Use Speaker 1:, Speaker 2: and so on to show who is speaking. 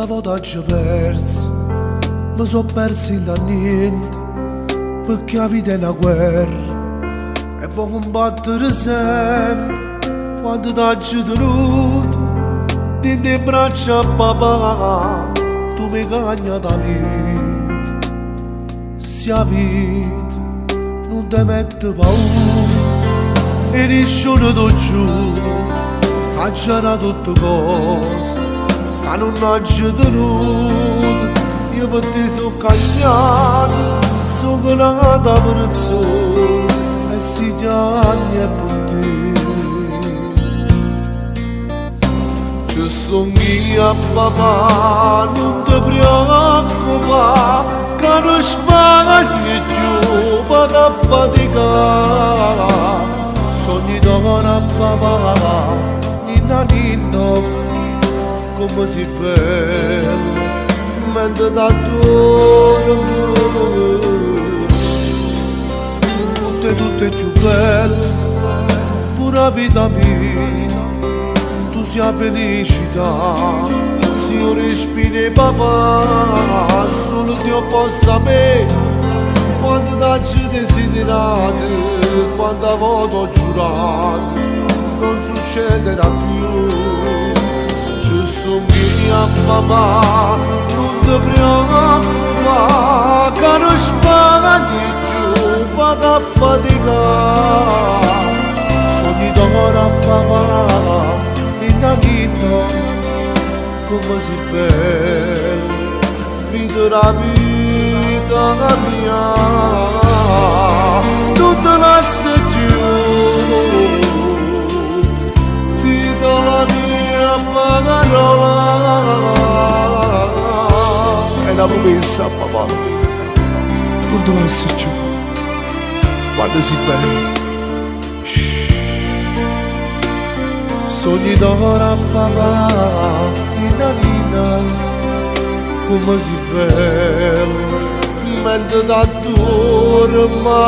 Speaker 1: volta ci perso, mi so perso in da niente, perché la vita è una guerra e può combattere sempre. Quando t'hai tenuto in te braccia papà, tu mi cagna da vita. Se la vita non ti mette paura e nessuno ti giuro, ha già tutte cose che non hai tenuto. Io per te sono cagnato, sono cagata per il sole e si chiama è per te. Ci sono io papà, non ti preoccupare, che non spaghi più per faticare. Sogni d'ora papà, ninna ninno, come si bella, mentre da dormo. Tutte più belle, pure la vita mia, tu sia felicità. Se io respiri papà, solo Dio può sapere quando t'hai desiderato, quanta volta ho giurato, non succederà più. Ci sono mia papà, non ti preoccupare, che non spaghi più, vado a faticare. Sogni d'ora papà, ninna ninno, come si bella, vita la vita mia, tutta la giù, ti do la mia parola. È una promessa papà, non te la giù, quando si bella. Sogni d'ora papà, ninna ninna, come si bella, mentre da dormo.